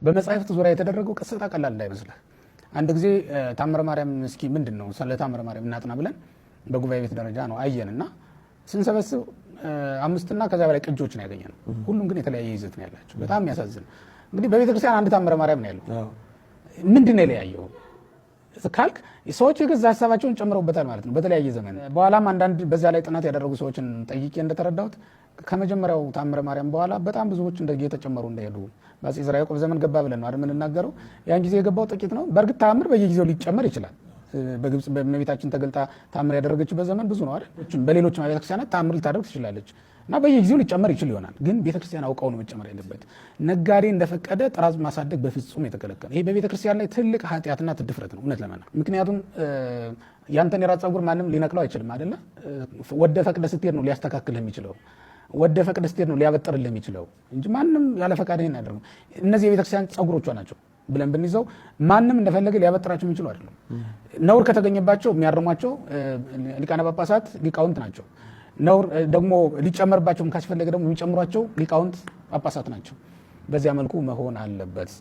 በመጻሕፍት ዙሪያ የተደረገው ቅስታ ቀላል እንዳይመስልህ። አንድ ጊዜ ታምረ ማርያም እስኪ ምንድነው ስለ ታምረ ማርያም እናጥና ብለን በጉባኤ ቤት ደረጃ ነው አየንና ስንሰበስብ 5 እና ከዛ በላይ ቅጆችን ያገኘነው። ሁሉም ግን የተለያየ ይዘት ነው ያላቸው። በጣም የሚያሳዝን እንግዲህ በቤተ ክርስቲያን አንድ ታምረ ማርያም ነው ያለው። ምንድነው የለያየው ካልክ ሰዎች የገዛ ሐሳባቸውን ጨምረውበታል ማለት ነው በተለያየ ዘመን። በኋላም አንዳንድ በዛ ላይ ጥናት ያደረጉ ሰዎችን ጠይቄ እንደተረዳሁት ከመጀመሪያው ታምረ ማርያም በኋላ በጣም ብዙዎች እየተጨመሩ እንደሄዱ በአፄ ዘርዓ ያዕቆብ ዘመን ገባ ብለን ነው አይደል የምንናገረው። ያን ጊዜ የገባው ጥቂት ነው። በእርግጥ ታምር በየጊዜው ሊጨመር ይችላል። በግብጽ በእመቤታችን ተገልጣ ታምር ያደረገችበት ዘመን ብዙ ነው አይደል። በሌሎች ቤተክርስቲያናት ታምር ልታደርግ ትችላለች እና በየጊዜው ሊጨመር ይችል ይሆናል። ግን ቤተክርስቲያን አውቀው ነው መጨመር ያለበት። ነጋዴ እንደፈቀደ ጥራዝ ማሳደግ በፍጹም የተከለከለ። ይሄ በቤተክርስቲያን ላይ ትልቅ ኃጢአትና ድፍረት ነው እውነት ለማለት። ምክንያቱም ያንተን የራስ ፀጉር ማንም ሊነቅለው አይችልም አይደለ። ወደ ፈቅደ ስትሄድ ነው ሊያስተካክልህ የሚችለው። ወደ ፈቅደ ስትሄድ ነው ሊያበጥርልህ የሚችለው እንጂ ማንም ያለ ፈቃድ ይሄን ያደርጉ። እነዚህ የቤተክርስቲያን ፀጉሮቿ ናቸው ብለን ብንይዘው ማንም እንደፈለገ ሊያበጥራቸው የሚችሉ አይደለም። ነውር ከተገኘባቸው የሚያርሟቸው ሊቃነ ጳጳሳት ሊቃውንት ናቸው። ነውር ደግሞ ሊጨመርባቸውም ካስፈለገ ደግሞ የሚጨምሯቸው ሊቃውንት ጳጳሳት ናቸው። በዚያ መልኩ መሆን አለበት።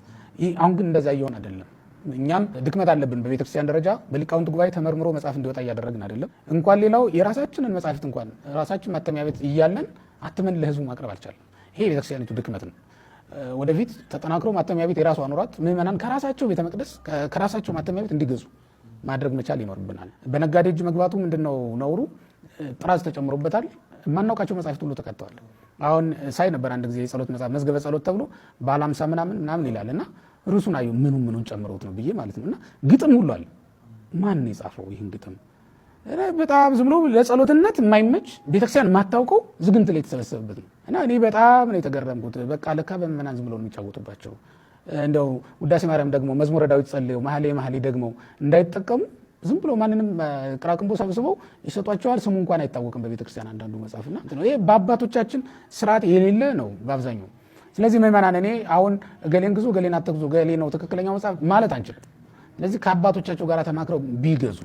አሁን ግን እንደዛ እየሆነ አይደለም። እኛም ድክመት አለብን በቤተክርስቲያን ደረጃ በሊቃውንት ጉባኤ ተመርምሮ መጽሐፍ እንዲወጣ እያደረግን አይደለም። እንኳን ሌላው የራሳችንን መጽሐፍት እንኳን ራሳችን ማተሚያ ቤት እያለን አትመን ለህዝቡ ማቅረብ አልቻለም። ይሄ የቤተክርስቲያኒቱ ድክመት ነው። ወደፊት ተጠናክሮ ማተሚያ ቤት የራሱ አኖራት ምዕመናን ከራሳቸው ቤተ መቅደስ ከራሳቸው ማተሚያ ቤት እንዲገዙ ማድረግ መቻል ይኖርብናል። በነጋዴ እጅ መግባቱ ምንድነው ነውሩ? ጥራዝ ተጨምሮበታል። የማናውቃቸው መጽሐፍት ሁሉ ተከተዋል። አሁን ሳይ ነበር አንድ ጊዜ የጸሎት መጽሐፍ መዝገበ ጸሎት ተብሎ ባለ 50 ምናምን ይላልና ርዕሱን አየሁ ምኑን ጨምረውት ነው ብዬ ማለት ነውና ግጥም ሁሉ አለ። ማን ነው የጻፈው ይህን ግጥም? በጣም ዝም ብሎ ለጸሎትነት የማይመች ቤተክርስቲያን የማታውቀው ዝግንት ላይ የተሰበሰበበት ነው እና እኔ በጣም ነው የተገረምኩት። በቃ ለካ በምናን ዝም ብሎ የሚጫወቱባቸው እንደው ውዳሴ ማርያም ደግሞ መዝሙረ ዳዊት ጸልየው መኃልየ ደግሞ እንዳይጠቀሙ ዝም ብሎ ማንንም ቅራቅንቦ ሰብስበው ይሰጧቸዋል። ስሙ እንኳን አይታወቅም በቤተክርስቲያን አንዳንዱ መጽሐፍና ይሄ በአባቶቻችን ስርዓት የሌለ ነው በአብዛኛው። ስለዚህ ምዕመናን እኔ አሁን ገሌን ግዙ ገሌን አትግዙ ገሌ ነው ትክክለኛው መጽሐፍ ማለት አንችልም። ስለዚህ ከአባቶቻቸው ጋር ተማክረው ቢገዙ